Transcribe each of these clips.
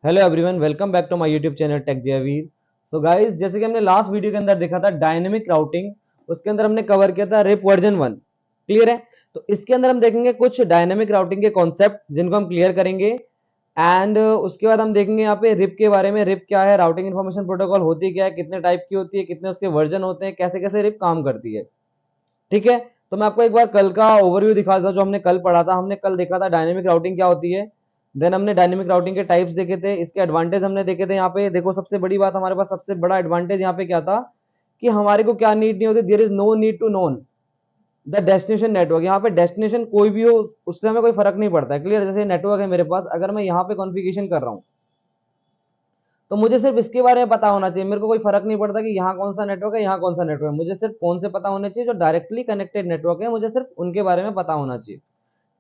Hello everyone, welcome back to my YouTube channel Tech Jayveer. So guys, जैसे कि हमने last video के अंदर देखा था डायनेमिक राउटिंग, उसके अंदर हमने कवर किया था रिप वर्जन 1। क्लियर है? तो इसके अंदर हम देखेंगे कुछ डायनेमिक राउटिंग के कॉन्सेप्ट जिनको हम क्लियर करेंगे। एंड उसके बाद हम देखेंगे यहाँ पे रिप के बारे में। रिप क्या है, राउटिंग इन्फॉर्मेशन प्रोटोकॉल होती क्या है, कितने टाइप की होती है, कितने उसके वर्जन होते हैं, कैसे कैसे रिप काम करती है। ठीक है, तो मैं आपको एक बार कल का ओवरव्यू दिखा देता हूं जो हमने कल पढ़ा था। हमने कल देखा था डायनेमिक राउटिंग क्या होती है, देन हमने डायनेमिक राउटिंग के टाइप्स देखे थे, इसके एडवांटेज हमने देखे थे। यहाँ पे देखो, सबसे बड़ी बात हमारे पास, सबसे बड़ा एडवांटेज यहाँ पे क्या था कि हमारे को क्या नीड नहीं होती, there is no need to known the destination network. यहाँ पे डेस्टिनेशन कोई भी हो उससे हमें कोई फर्क नहीं पड़ता है। क्लियर? जैसे नेटवर्क है मेरे पास, अगर मैं यहाँ पे कॉन्फ़िगरेशन कर रहा हूँ तो मुझे सिर्फ इसके बारे में पता होना चाहिए। मेरे को कोई फर्क नहीं पड़ता कि यहाँ कौन सा नेटवर्क है, यहाँ कौन सा नेटवर्क है। मुझे सिर्फ कौन से पता होने चाहिए, जो डायरेक्टली कनेक्टेड नेटवर्क है, मुझे सिर्फ उनके बारे में पता होना चाहिए।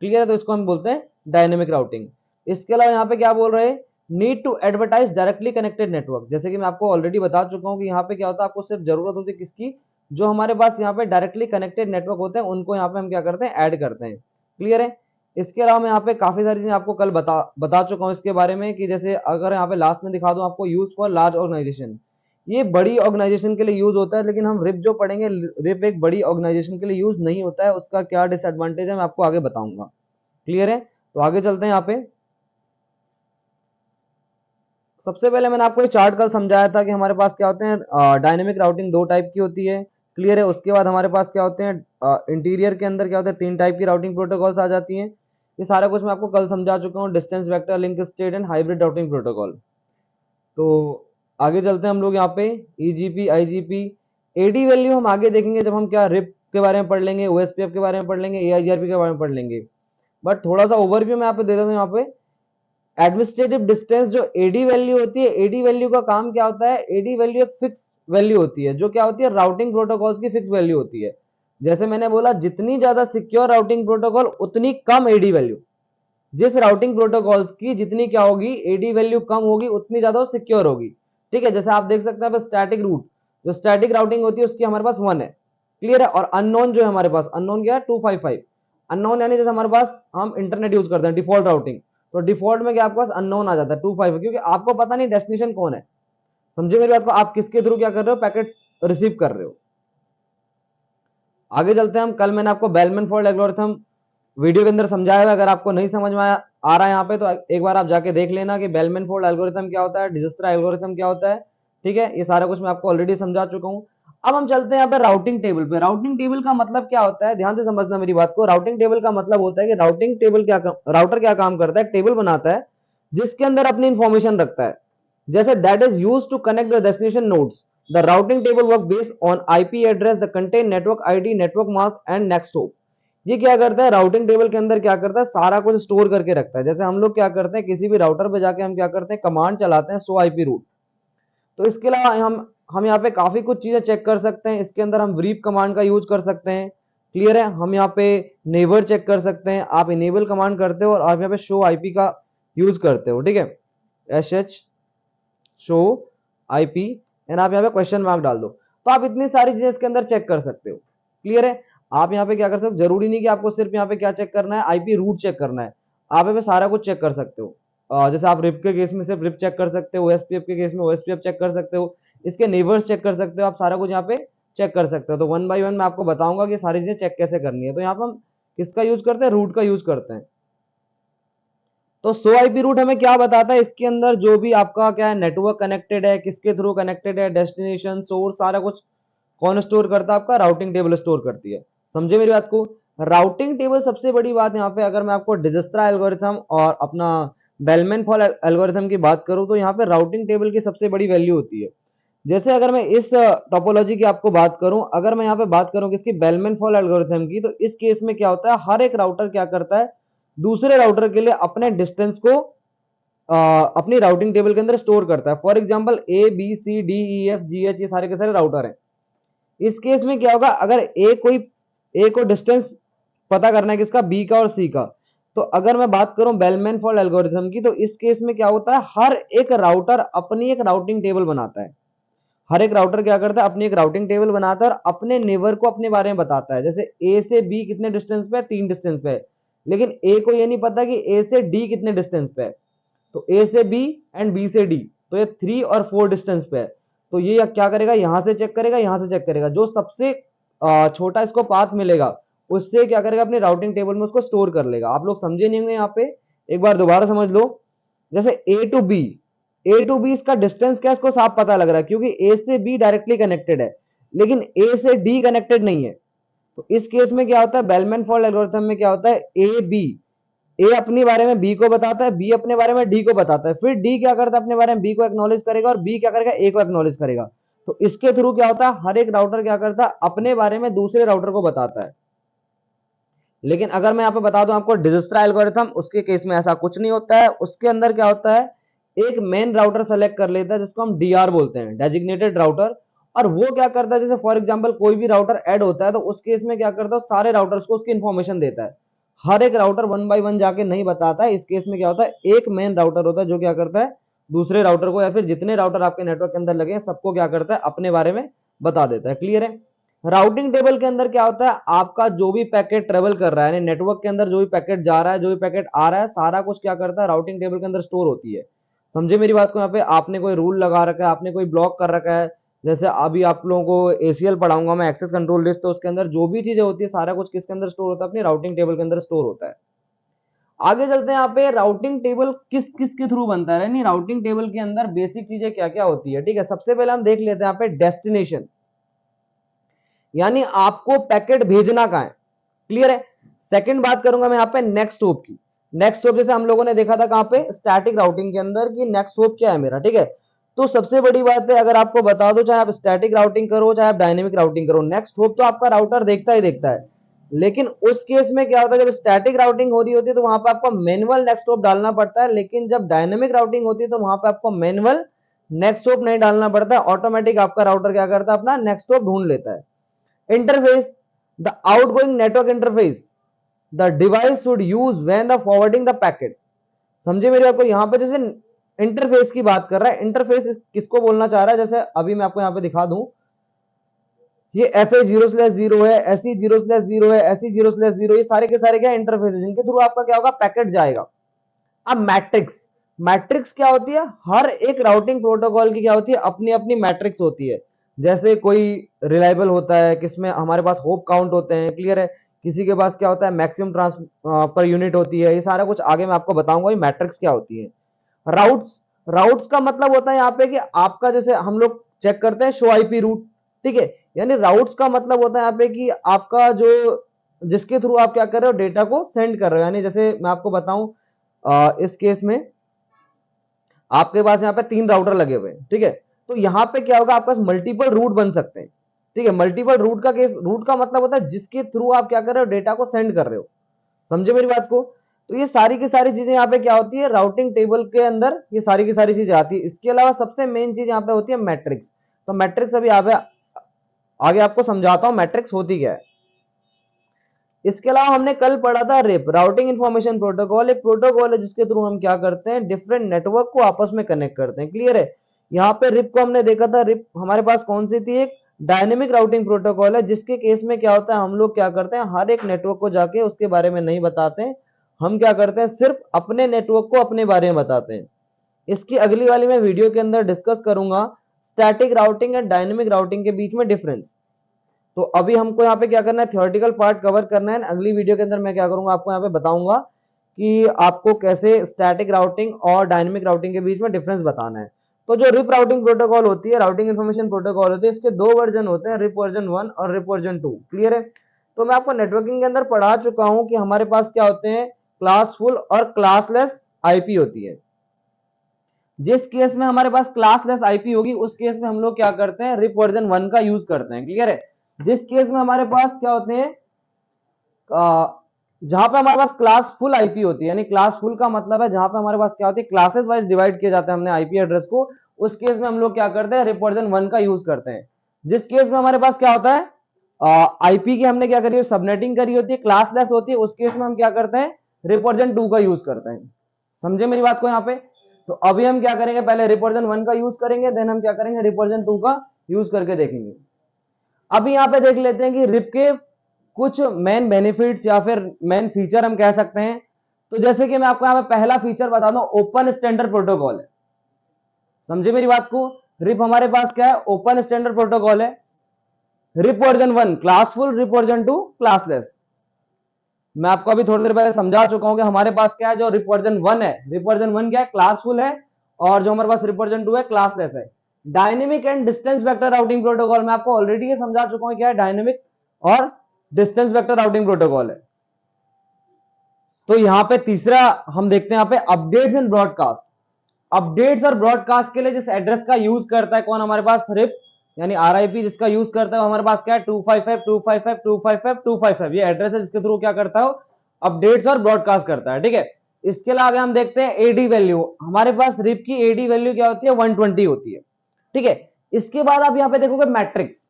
क्लियर है? तो इसको हम बोलते हैं डायनेमिक राउटिंग। इसके अलावा यहाँ पे क्या बोल रहे हैं, need to advertise directly connected network. जैसे कि मैं आपको ऑलरेडी बता चुका हूँ कि यहाँ पे क्या होता है, आपको सिर्फ जरूरत होती है किसकी, जो हमारे पास यहाँ पे डायरेक्टली कनेक्टेड नेटवर्क होते हैं उनको यहाँ पे हम क्या करते हैं, ऐड करते हैं। क्लियर है? इसके अलावा मैं यहाँ पे काफी सारी चीजें आपको कल बता चुका हूँ इसके बारे में, कि जैसे अगर यहाँ पे लास्ट में दिखा दूं आपको, यूज फॉर लार्ज ऑर्गेनाइजेशन, ये बड़ी ऑर्गेनाइजेशन के लिए यूज होता है। लेकिन हम रिप जो पढ़ेंगे, रिप एक बड़ी ऑर्गेनाइजेशन के लिए यूज नहीं होता है। उसका क्या डिसएडवांटेज है मैं आपको आगे बताऊंगा। क्लियर है? तो आगे चलते हैं। यहाँ पे सबसे पहले मैंने आपको ये चार्ट कल समझाया था कि हमारे पास क्या होते हैं, डायनेमिक राउटिंग दो टाइप की होती है। क्लियर है? उसके बाद हमारे पास क्या होते हैं, इंटीरियर के अंदर क्या होता है, तीन टाइप की राउटिंग प्रोटोकॉल्स आ जाती हैं। ये सारा कुछ मैं आपको कल समझा चुका हूँ, distance vector, link state and hybrid routing protocol. तो आगे चलते हैं हम लोग। यहाँ पे ईजीपी, आईजीपी, एडी वैल्यू हम आगे देखेंगे जब हम क्या रिप के बारे में पढ़ लेंगे, ओएसपीएफ के बारे में पढ़ लेंगे, एआईजीआरपी के बारे में पढ़ लेंगे। बट थोड़ा सा ओवरव्यू मैं यहाँ पे दे देता हूँ। यहाँ पे एडमिनिस्ट्रेटिव डिस्टेंस जो एडी वैल्यू होती है, एडी वैल्यू का काम क्या होता है, एडी वैल्यू एक फिक्स वैल्यू होती है, जो क्या होती है, राउटिंग प्रोटोकॉल्स की फिक्स वैल्यू होती है। जैसे मैंने बोला, जितनी ज्यादा सिक्योर राउटिंग प्रोटोकॉल उतनी कम एडी वैल्यू। जिस राउटिंग प्रोटोकॉल्स की जितनी क्या होगी, एडी वैल्यू कम होगी, उतनी ज्यादा सिक्योर होगी। ठीक है? जैसे आप देख सकते हैं स्टैटिक रूट, जो स्टैटिक राउटिंग होती है उसकी हमारे पास 1 है। क्लियर है? और अननोन जो है हमारे पास, अननोन क्या है, 255। अननोन यानी जैसे हमारे पास हम इंटरनेट यूज करते हैं डिफॉल्ट राउटिंग, तो डिफॉल्ट में क्या आपके पास अननोन आ जाता है 25, क्योंकि आपको पता नहीं डेस्टिनेशन कौन है। समझे मेरी बात को? आप किसके थ्रू क्या कर रहे हो, पैकेट रिसीव कर रहे हो। आगे चलते हैं हम। कल मैंने आपको बेलमैन फोल्ड एल्गोरिथम वीडियो के अंदर समझाया है। अगर आपको नहीं समझ में आ रहा है यहाँ पे, तो एक बार आप जाके देख लेना कि बेलमैन फोल्ड एल्गोरिथम क्या होता है, डिजस्ट्रा एल्गोरिथम क्या होता है। ठीक है? ये सारा कुछ मैं आपको ऑलरेडी समझा चुका हूँ। अब हम चलते हैं यहाँ पे राउटिंग टेबल पे। राउटिंग टेबल का मतलब क्या होता है, ध्यान से समझना मेरी बात को। राउटिंग टेबल का मतलब होता है कि राउटिंग टेबल क्या, राउटर क्या काम करता है, टेबल बनाता है जिसके अंदर अपनी इंफॉर्मेशन रखता है। जैसे that is use to connect the destination nodes. The routing table work based on IP address, the content, network ID, network mask and next hop. ये क्या करता है, राउटिंग टेबल के अंदर क्या करता है, सारा कुछ स्टोर करके रखता है। जैसे हम लोग क्या करते हैं, किसी भी राउटर पे जाके हम क्या करते हैं, कमांड चलाते हैं शो आईपी रूट। तो इसके अलावा हम यहाँ पे काफी कुछ चीजें चेक कर सकते हैं। इसके अंदर हम रीप कमांड का यूज कर सकते हैं। क्लियर है? हम यहाँ पे नेबर चेक कर सकते हैं। आप इनेबल कमांड करते हो और आप यहाँ पे शो आईपी का यूज करते हो। ठीक है? S H show IP, and आप यहाँ पे क्वेश्चन मार्क डाल दो। तो आप इतनी सारी चीजें इसके अंदर चेक कर सकते हो। क्लियर है? आप यहाँ पे क्या कर सकते हो, जरूरी नहीं कि आपको सिर्फ यहाँ पे क्या चेक करना है, आईपी रूट चेक करना है। आप यहाँ पे सारा कुछ चेक कर सकते हो। जैसे आप रिप के केस में सिर्फ रिप चेक कर सकते हो, ओएसपीएफ के केस में ओएसपीएफ चेक कर सकते हो, इसके नेबर्स चेक कर सकते हो, आप सारा कुछ यहाँ पे चेक कर सकते हो। तो वन बाय वन मैं आपको बताऊंगा कि सारी चीजें चेक कैसे करनी है। तो यहाँ पे हम किसका यूज करते हैं, रूट का यूज करते हैं। तो सो आईपी रूट हमें क्या बताता है, इसके अंदर जो भी आपका क्या है, नेटवर्क कनेक्टेड है, किसके थ्रू कनेक्टेड है, डेस्टिनेशन, सोर्स, सारा कुछ कौन स्टोर करता है, आपका राउटिंग टेबल स्टोर करती है। समझे मेरी बात को? राउटिंग टेबल सबसे बड़ी बात यहाँ पे, अगर मैं आपको डिजस्ट्रा एल्गोरिथम और अपना बेलमैन फॉल एल्गोरिथम की बात करूं, तो यहाँ पे राउटिंग टेबल की सबसे बड़ी वैल्यू होती है। जैसे अगर मैं इस टोपोलॉजी की आपको बात करूं, अगर मैं यहाँ पे बात करूं किसकी, बेलमैन फॉल एल्गोरिथम की, तो इस केस में क्या होता है, हर एक राउटर क्या करता है, दूसरे राउटर के लिए अपने डिस्टेंस को अपनी राउटिंग टेबल के अंदर स्टोर करता है। For example A B C D E F G H, ये सारे के सारे राउटर हैं। इस केस में क्या होगा, अगर ए को डिस्टेंस पता करना है किसका, बी का और सी का, तो अगर मैं बात करूं बेलमैन फॉल्ट एल्गोरिथम की, तो इस केस में क्या होता है, हर एक राउटर अपनी एक राउटिंग टेबल बनाता है। हर एक राउटर क्या करता है, अपनी एक राउटिंग टेबल बनाता है और अपने नेबर को अपने बारे में बताता है। जैसे ए से बी कितने डिस्टेंस पे है, 3 डिस्टेंस पे है, लेकिन ए को ये नहीं पता कि ए से डी कितने डिस्टेंस पे है। तो ए से बी एंड बी से डी, तो ये 3 और 4 डिस्टेंस पे है। तो ये क्या करेगा, यहां से चेक करेगा, यहां से चेक करेगा, जो सबसे छोटा इसको पाथ मिलेगा उससे क्या करेगा, अपने राउटिंग टेबल में उसको स्टोर कर लेगा। आप लोग समझे नहीं होंगे यहाँ पे, एक बार दोबारा समझ लो। जैसे ए टू बी इसका डिस्टेंस क्या है, इसको साफ पता लग रहा है क्योंकि ए से बी डायरेक्टली कनेक्टेड है, लेकिन ए से डी कनेक्टेड नहीं है। तो इस केस में क्या होता है, बेलमैन फोल्ड एल्गोरिथम में क्या होता है, ए अपने बारे में बी को बताता है, बी अपने बारे में डी को बताता है, फिर डी क्या करता है, अपने बारे में बी को एक्नॉलेज करेगा और बी क्या करेगा, ए को एक्नॉलेज करेगा। तो इसके थ्रू क्या होता है, हर एक राउटर क्या करता है, अपने बारे में दूसरे राउटर को बताता है। लेकिन अगर मैं यहाँ पे बता दूं आपको डिजस्ट्रा एल्गोरिथम, उसके केस में ऐसा कुछ नहीं होता है। उसके अंदर क्या होता है, एक मेन राउटर सेलेक्ट कर लेता है जिसको हम डीआर बोलते हैं, डेजिग्नेटेड राउटर, और वो क्या करता है, जैसे फॉर एग्जांपल कोई भी राउटर ऐड होता है तो उस केस में क्या करता है, सारे राउटर्स को उसकी इंफॉर्मेशन देता है। हर एक राउटर वन बाय वन जाके नहीं बताता है। इस केस में क्या होता है, एक मेन राउटर होता है जो क्या करता है, दूसरे राउटर को या फिर जितने राउटर आपके नेटवर्क के अंदर लगे हैं सबको क्या करता है, अपने बारे में बता देता है। क्लियर है। राउटिंग टेबल के अंदर क्या होता है, आपका जो भी पैकेट ट्रेवल कर रहा है, यानी नेटवर्क के अंदर जो भी पैकेट जा रहा है, जो भी पैकेट आ रहा है, सारा कुछ क्या करता है, राउटिंग टेबल के अंदर स्टोर होती है। समझे मेरी बात को। यहाँ पे आपने कोई रूल लगा रखा है, आपने कोई ब्लॉक कर रखा है, जैसे अभी आप लोगों को एसीएल पढ़ाऊंगा मैं, एक्सेस कंट्रोल लिस्ट, तो उसके अंदर जो भी चीजें होती है सारा कुछ किसके अंदर स्टोर होता है, अपनी राउटिंग टेबल के अंदर स्टोर होता है। आगे चलते हैं, यहाँ पे राउटिंग टेबल किस किस के थ्रू बनता है, यानी राउटिंग टेबल के अंदर बेसिक चीजें क्या क्या होती है। ठीक है, सबसे पहले हम देख लेते हैं यहाँ पे डेस्टिनेशन, यानी आपको पैकेट भेजना कहाँ है। क्लियर है। सेकंड बात करूंगा मैं यहाँ पे नेक्स्ट होप की। नेक्स्ट होप जैसे हम लोगों ने देखा था कहाँ पे, स्टैटिक राउटिंग के अंदर, कि नेक्स्ट होप क्या है मेरा। ठीक है, तो सबसे बड़ी बात है, अगर आपको बता दो, चाहे आप स्टैटिक राउटिंग करो चाहे आप डायनेमिक राउटिंग करो, नेक्स्ट होप तो आपका राउटर देखता ही देखता है। लेकिन उस केस में क्या होता है, जब स्टैटिक राउटिंग हो रही होती है तो वहां पे आपको मैनुअल नेक्स्ट होप डालना पड़ता है, लेकिन जब डायनेमिक राउटिंग होती है तो वहां पे आपको मैनुअल नेक्स्ट होप नहीं डालना पड़ता है, ऑटोमेटिक आपका राउटर क्या करता है, अपना नेक्स्ट होप ढूंढ लेता है। Interface, the outgoing network interface the device should use when the forwarding the packet। समझे मेरी बात को। यहाँ पे जैसे इंटरफेस की बात कर रहा है, इंटरफेस किसको बोलना चाह रहा है, जैसे अभी मैं आपको यहाँ पे दिखा दूं, ये FA0/0 है, SE0/0 है, SE0/0, ये सारे के सारे क्या इंटरफेस है जिनके थ्रू आपका क्या होगा, पैकेट जाएगा। अब मैट्रिक्स, मैट्रिक्स क्या होती है, हर एक राउटिंग प्रोटोकॉल की क्या होती है, अपनी अपनी मैट्रिक्स होती है। जैसे कोई रिलायबल होता है, किसमें हमारे पास होप काउंट होते हैं। क्लियर है। किसी के पास क्या होता है, मैक्सिमम ट्रांस पर यूनिट होती है। ये सारा कुछ आगे मैं आपको बताऊंगा ये मैट्रिक्स क्या होती है। राउट्स, राउट्स का मतलब होता है यहाँ पे कि आपका, जैसे हम लोग चेक करते हैं शो आईपी रूट। ठीक है, यानी राउट्स का मतलब होता है यहाँ पे कि आपका जो, जिसके थ्रू आप क्या कर रहे हो, डेटा को सेंड कर रहे हो। यानी जैसे मैं आपको बताऊं, इस केस में आपके पास यहाँ पे 3 राउटर लगे हुए हैं। ठीक है, तो यहाँ पे क्या होगा, आपके पास मल्टीपल रूट बन सकते हैं। ठीक है, मल्टीपल रूट का केस, रूट का मतलब होता है जिसके थ्रू आप क्या कर रहे हो, डेटा को सेंड कर रहे हो। समझे मेरी बात को। तो ये सारी की सारी चीजें यहाँ पे क्या होती है, राउटिंग टेबल के अंदर ये सारी की सारी चीजें आती है। इसके अलावा सबसे मेन चीज यहाँ पे होती है मैट्रिक्स। तो मैट्रिक्स अभी आगे आपको समझाता हूँ मैट्रिक्स होती क्या है। इसके अलावा हमने कल पढ़ा था रिप, राउटिंग इंफॉर्मेशन प्रोटोकॉल। एक प्रोटोकॉल है जिसके थ्रू हम क्या करते हैं, डिफरेंट नेटवर्क को आपस में कनेक्ट करते हैं। क्लियर है। यहाँ पे रिप को हमने देखा था, रिप हमारे पास कौन सी थी, एक डायनेमिक राउटिंग प्रोटोकॉल है, जिसके केस में क्या होता है, हम लोग क्या करते हैं, हर एक नेटवर्क को जाके उसके बारे में नहीं बताते हैं। हम क्या करते हैं, सिर्फ अपने नेटवर्क को अपने बारे में बताते हैं। इसकी अगली वाली मैं वीडियो के अंदर डिस्कस करूंगा static routing and dynamic routing के बीच में डिफरेंस। तो अभी हमको यहाँ पे क्या करना है, थियोरेटिकल पार्ट कवर करना है। अगली वीडियो के अंदर मैं क्या करूंगा, आपको यहाँ पे बताऊंगा कि आपको कैसे स्टैटिक राउटिंग और डायनेमिक राउटिंग के बीच में डिफरेंस बताना है। तो जो रिप राउटिंग प्रोटोकॉल होती है, राउटिंग इन्फॉर्मेशन प्रोटोकॉल होती है, इसके 2 वर्जन होते हैं, रिप वर्जन 1 और रिप वर्जन 2। क्लियर है। तो मैं आपको नेटवर्किंग के अंदर पढ़ा चुका हूं कि हमारे पास क्या होते हैं, क्लासफुल और क्लासलेस आईपी होती है। जिस केस में हमारे पास क्लासलेस आईपी होगी उस केस में हम लोग क्या करते हैं, रिप वर्जन 1 का यूज करते हैं। क्लियर है। जिस केस में हमारे पास क्या होते हैं, जहां पे हमारे पास क्लास फुल आईपी होती है, यानी क्लास फुल का मतलब है जहां पे हमारे पास क्या होती है, क्लासेस वाइज डिवाइड किए जाते हैं हमने आईपी एड्रेस को, उस केस में हम लोग क्या करते हैं, रिप वर्जन 1 का यूज करते हैं। जिस केस में हमारे पास क्या होता है, आईपी की हमने क्या करी है, सबनेटिंग करी होती है, क्लासलेस होती है, उस केस में हम क्या करते हैं, रिप वर्जन 2 का यूज करते हैं। समझे मेरी बात को यहाँ पे। तो अभी हम क्या करेंगे, पहले रिप वर्जन 1 का यूज करेंगे, देन हम क्या करेंगे, रिप वर्जन 2 का यूज करके देखेंगे। अभी यहाँ पे देख लेते हैं कि रिप के कुछ मेन बेनिफिट्स या फिर मेन फीचर हम कह सकते हैं। तो जैसे कि मैं आपको यहाँ पे पहला फीचर बता दूं, ओपन स्टैंडर्ड प्रोटोकॉल है। समझे मेरी बात को? रिप हमारे पास क्या है? ओपन स्टैंडर्ड प्रोटोकॉल है। RIP version 1 classful, RIP version 2 classless. मैं आपको अभी थोड़ी देर पहले समझा चुका हूं कि हमारे पास क्या है, जो रिप वर्जन 1 है, रिप वर्जन 1 क्या है? क्लासफुल है, और जो हमारे पास रिप वर्जन 2 है क्लासलेस है। Dynamic and distance vector routing protocol मैं आपको ऑलरेडी ये समझा चुका हूं क्या है डायनेमिक और डिस्टेंस वेक्टर राउटिंग प्रोटोकॉल है। तो यहां पे तीसरा हम देखते हैं, यहां पे अपडेट्स एंड ब्रॉडकास्ट। अपडेट्स और ब्रॉडकास्ट के लिए जिस एड्रेस का यूज करता है कौन? हमारे पास रिप यानी आरआईपी जिसका यूज करता है हमारे पास क्या है? 255 ये एड्रेस है जिसके थ्रू क्या करता है? अपडेट्स और ब्रॉडकास्ट करता है। ठीक है, इसके अलावा हम देखते हैं एडी वैल्यू। हमारे पास रिप की एडी वैल्यू क्या होती है? 120 होती है। ठीक है, इसके बाद आप यहां पे देखोगे मैट्रिक्स।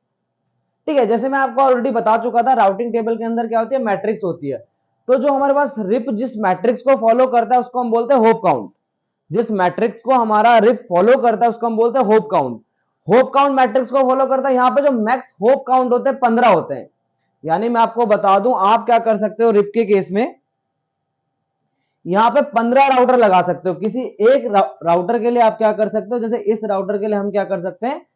ठीक है, जैसे मैं आपको ऑलरेडी बता चुका था, राउटिंग टेबल के अंदर क्या होती है? मैट्रिक्स होती है। तो जो हमारे पास रिप जिस मैट्रिक्स को फॉलो करता है उसको हम बोलते हैं होप काउंट। जिस मैट्रिक्स को हमारा रिप फॉलो करता है उसको हम बोलते हैं hope count. Hope count matrix को फॉलो करता है। यहां पे जो मैक्स होप काउंट होते हैं 15 होते हैं। यानी मैं आपको बता दूं, आप क्या कर सकते हो रिप के केस में, यहां पे 15 राउटर लगा सकते हो। किसी एक राउटर के लिए आप क्या कर सकते हो, जैसे इस राउटर के लिए हम क्या कर सकते हैं?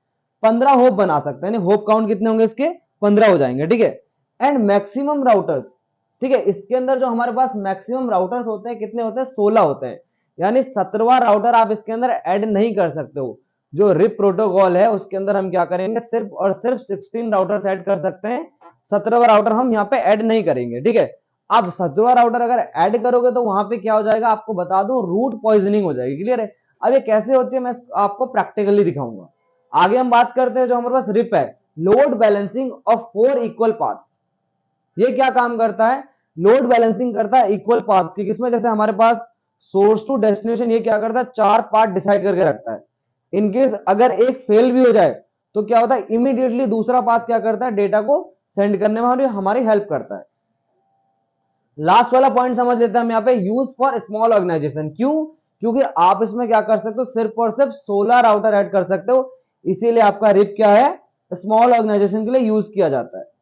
15 होप बना सकते हैं। होप काउंट कितने होंगे इसके? 15 हो जाएंगे। ठीक है, एंड मैक्सिमम राउटर्स। ठीक है, इसके अंदर जो हमारे पास मैक्सिमम राउटर्स होते हैं कितने होते हैं? 16 होते हैं। यानी 17वां राउटर आप इसके अंदर ऐड नहीं कर सकते हो। जो रिप प्रोटोकॉल है उसके अंदर हम क्या करेंगे? सिर्फ और सिर्फ 16 राउटर्स ऐड कर सकते हैं। 17वां राउटर हम यहाँ पे ऐड नहीं करेंगे। ठीक है, अब 17वां राउटर अगर ऐड करोगे तो वहां पे क्या हो जाएगा? आपको बता दूं, रूट पॉइजनिंग हो जाएगी। क्लियर है? अब ये कैसे होती है मैं आपको प्रैक्टिकली दिखाऊंगा। आगे हम बात करते हैं जो हमारे पास रिप है, load balancing of 4 equal paths. ये क्या काम करता है? लोड बैलेंसिंग करता है इक्वल पाथ्स की। किसमें? जैसे हमारे पास सोर्स टू डेस्टिनेशन ये क्या करता है? 4 पार्ट डिसाइड करके रखता है। इनकेस अगर एक फेल भी हो जाए तो क्या होता है? इमीडिएटली दूसरा पाथ क्या करता है? डेटा को सेंड करने में हमारी हेल्प करता है। लास्ट वाला पॉइंट समझ लेते हैं हम यहाँ पे, यूज फॉर स्मॉल ऑर्गेनाइजेशन। क्यों? क्योंकि आप इसमें क्या कर सकते हो? सिर्फ और सिर्फ 16 राउटर ऐड कर सकते हो। इसीलिए आपका रिप क्या है? स्मॉल ऑर्गेनाइजेशन के लिए यूज किया जाता है।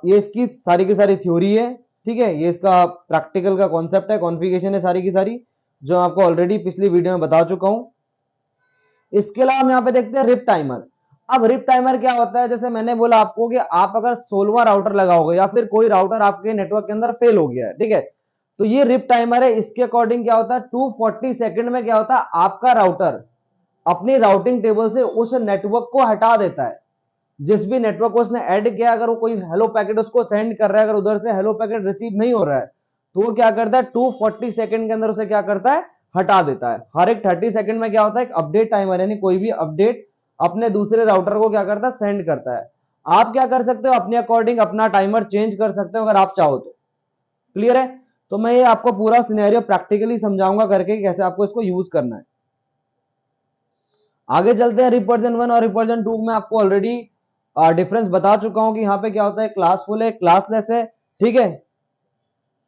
ये इसकी सारी की सारी थ्योरी है। ठीक है, ये इसका प्रैक्टिकल का कॉन्सेप्ट है, कॉन्फ़िगरेशन है सारी की सारी, जो आपको ऑलरेडी पिछली वीडियो में बता चुका हूं। इसके अलावा हम यहाँ पे देखते हैं रिप टाइमर। अब रिप टाइमर क्या होता है? जैसे मैंने बोला आपको कि आप अगर 16वां राउटर लगाओगे या फिर कोई राउटर आपके नेटवर्क के अंदर फेल हो गया है, ठीक है, तो ये रिप टाइमर है। इसके अकॉर्डिंग क्या होता है? 240 सेकंड में क्या होता है? आपका राउटर अपनी राउटिंग टेबल से उस नेटवर्क को हटा देता है। जिस भी नेटवर्क को उसने ऐड किया, अगर वो कोई हेलो पैकेट उसको सेंड कर रहा है, अगर उधर से हेलो पैकेट रिसीव नहीं हो रहा है, तो वो क्या करता है? 240 सेकंड के अंदर उसे क्या करता है? हटा देता है। हर एक 30 सेकंड में क्या होता है? एक अपडेट टाइमर, यानी कोई भी अपडेट अपने दूसरे राउटर को क्या करता है? सेंड करता है। आप क्या कर सकते हो? अपने अकॉर्डिंग अपना टाइमर चेंज कर सकते हो अगर आप चाहो तो। क्लियर है? तो मैं ये आपको पूरा सिनेरियो प्रैक्टिकली समझाऊंगा करके कैसे आपको इसको यूज करना है। आगे चलते हैं। रिप वर्जन 1 और रिप वर्जन 2 में आपको ऑलरेडी डिफरेंस बता चुका हूं कि यहाँ पे क्या होता है? क्लासफुल है, क्लासलेस है। ठीक है,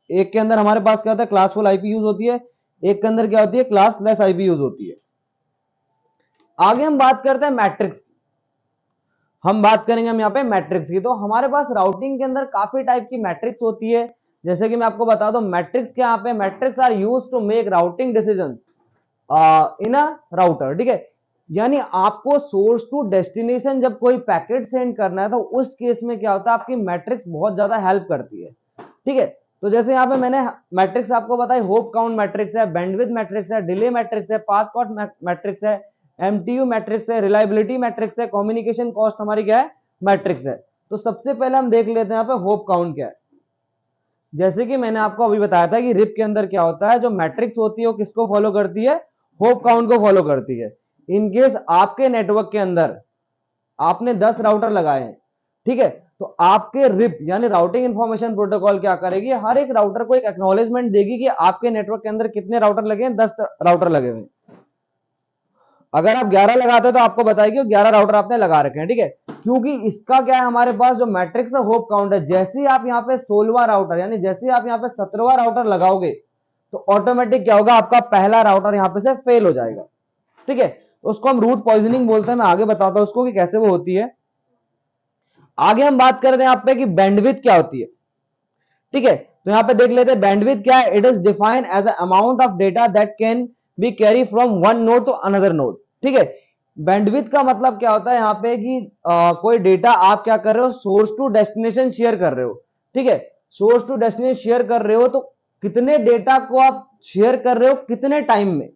एक के अंदर हमारे पास क्या होता है? क्लासफुल आईपी यूज होती है, एक के अंदर क्या होती है? क्लासलेस आईपी यूज होती है। आगे हम बात करते हैं मैट्रिक्स की। हम बात करेंगे हम यहाँ पे मैट्रिक्स की। तो हमारे पास राउटिंग के अंदर काफी टाइप की मैट्रिक्स होती है। जैसे कि मैं आपको बता दूं, मैट्रिक्स क्या? यहाँ पे matrix are use to make routing decision in a router. ठीक है, यानी आपको सोर्स टू डेस्टिनेशन जब कोई पैकेट सेंड करना है तो उस केस में क्या होता है? आपकी मैट्रिक्स बहुत ज्यादा हेल्प करती है। ठीक है, तो जैसे यहाँ पे मैंने मैट्रिक्स आपको बताई, होप काउंट मैट्रिक्स है, बैंडविड्थ मैट्रिक्स है, डिले मैट्रिक्स है, पाथ कॉस्ट मैट्रिक्स है, एमटीयू मैट्रिक्स है, रिलायबिलिटी मैट्रिक्स है, कम्युनिकेशन कॉस्ट हमारी क्या है? मैट्रिक्स है। तो सबसे पहले हम देख लेते हैं यहाँ पे होप काउंट क्या है। जैसे कि मैंने आपको अभी बताया था कि रिप के अंदर क्या होता है? जो मैट्रिक्स होती है वो किसको फॉलो करती है? होप काउंट को फॉलो करती है। इनकेस आपके नेटवर्क के अंदर आपने 10 राउटर लगाए हैं, ठीक है, तो आपके रिप यानी राउटिंग इंफॉर्मेशन प्रोटोकॉल क्या करेगी? हर एक राउटर को एक एक्नॉलेजमेंट देगी कि आपके नेटवर्क के अंदर कितने राउटर लगे हैं? 10 राउटर लगे हुए हैं। अगर आप 11 लगाते हैं तो आपको बताएगी 11 राउटर आपने लगा रखे हैं। ठीक है, क्योंकि इसका क्या है? हमारे पास जो मैट्रिक्स है होप काउंट है। जैसे ही आप यहाँ पे 16वां राउटर यानी जैसे ही आप यहाँ पे 17वां राउटर लगाओगे तो ऑटोमेटिक क्या होगा? आपका पहला राउटर यहाँ पे से फेल हो जाएगा। ठीक है, तो उसको हम रूट पॉइजनिंग बोलते हैं। मैं आगे बताता हूं उसको कि कैसे वो होती है। आगे हम बात करते हैं आप पे कि बैंडविड्थ क्या होती है। ठीक है, तो यहाँ पे देख लेते हैं बैंडविड्थ क्या है। It is defined as a amount of data that can be carry from one node to another node. ठीक है, बैंडविड्थ का मतलब क्या होता है यहाँ पे कि कोई डेटा आप क्या कर रहे हो, सोर्स टू डेस्टिनेशन शेयर कर रहे हो। ठीक है, सोर्स टू डेस्टिनेशन शेयर कर रहे हो तो कितने डेटा को आप शेयर कर रहे हो, कितने टाइम में,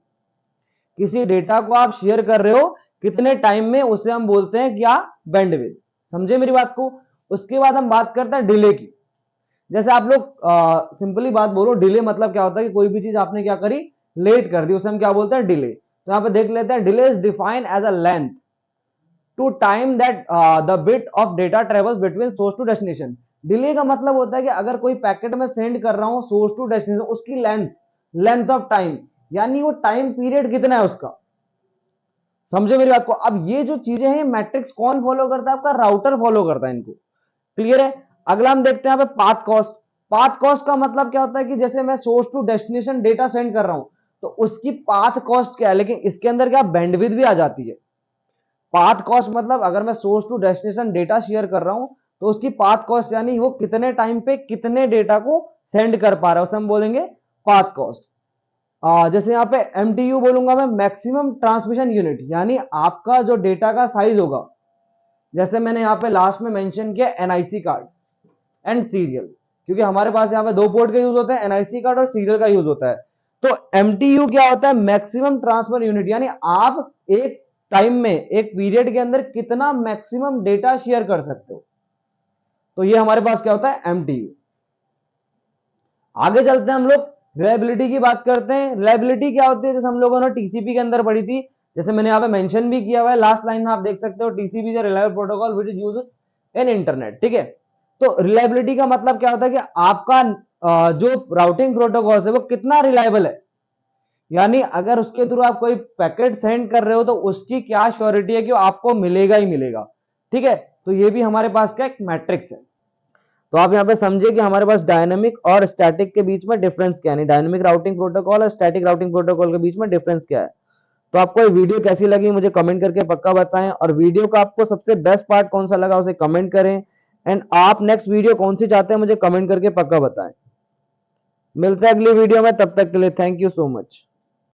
किसी डेटा को आप शेयर कर रहे हो कितने टाइम में, उसे हम बोलते हैं क्या, बैंडविड्थ। समझे मेरी बात को। उसके बाद हम बात करते हैं डिले की। जैसे आप लोग सिंपली बात बोलो, डिले मतलब क्या होता है कि कोई भी चीज आपने क्या करी, लेट कर दी, उसे हम क्या बोलते हैं, डिले। तो यहां पे देख लेते हैं, delay is defined as a length to time that the bit of data travels between source to destination. Delay का मतलब होता है कि अगर कोई पैकेट में सेंड कर रहा हूं सोर्स टू डेस्टिनेशन, उसकी लेंथ, लेंथ ऑफ टाइम, यानी वो टाइम पीरियड कितना है उसका। समझो मेरी बात को। अब ये जो चीजें हैं मैट्रिक्स कौन फॉलो करता है, आपका राउटर फॉलो करता है इनको। क्लियर है। अगला हम देखते हैं यहाँ पे पाथ कॉस्ट। पाथ कॉस्ट का मतलब क्या होता है कि जैसे मैं source to destination data send कर रहा हूं तो उसकी पाथ कॉस्ट क्या है, लेकिन इसके अंदर क्या बैंडविड्थ भी आ जाती है। पाथ कॉस्ट मतलब अगर मैं source to destination data share कर रहा हूं तो उसकी पाथ कॉस्ट यानी वो कितने टाइम पे कितने डेटा को सेंड कर पा रहा है, उसे हम बोलेंगे पाथ कॉस्ट। जैसे यहाँ पे MTU बोलूंगा मैं, मैक्सिमम ट्रांसमिशन यूनिट, यानी आपका जो डेटा का साइज होगा। जैसे मैंने यहाँ पे लास्ट में मेंशन किया NIC कार्ड एंड सीरियल, क्योंकि हमारे पास यहाँ पे दो पोर्ट का यूज होता है, NIC कार्ड और सीरियल का यूज होता है। तो MTU क्या होता है, मैक्सिमम ट्रांसफर यूनिट, यानी आप एक टाइम में, एक पीरियड के अंदर कितना मैक्सिमम डेटा शेयर कर सकते हो। तो ये हमारे पास क्या होता है, MTU। आगे चलते हैं हम लोग, रिलायबिलिटी की बात करते हैं। रिलायबिलिटी क्या होती है, जैसे हम लोगों ने TCP के अंदर पढ़ी थी, जैसे मैंने यहाँ पे मेंशन भी किया हुआ है, लास्ट लाइन में आप देख सकते हो, TCP is a reliable protocol which is used in internet. ठीक है, तो रिलायबिलिटी का मतलब क्या होता है कि आपका जो राउटिंग प्रोटोकॉल है वो कितना रिलायबल है, यानी अगर उसके थ्रू आप कोई पैकेट सेंड कर रहे हो तो उसकी क्या श्योरिटी है कि वो आपको मिलेगा ही मिलेगा। ठीक है, तो ये भी हमारे पास क्या एक मैट्रिक्स है। तो आप यहाँ पे समझिए कि हमारे पास डायनामिक और स्टैटिक के बीच में डिफरेंस क्या है, डायनामिक राउटिंग प्रोटोकॉल और स्टैटिक राउटिंग प्रोटोकॉल के बीच में डिफरेंस क्या है। तो आपको ये वीडियो कैसी लगी मुझे कमेंट करके पक्का बताएं, और वीडियो का आपको सबसे बेस्ट पार्ट कौन सा लगा उसे कमेंट करें, एंड आप नेक्स्ट वीडियो कौन सी चाहते हैं मुझे कमेंट करके पक्का बताएं। मिलते हैं अगली वीडियो में, तब तक के लिए थैंक यू सो मच।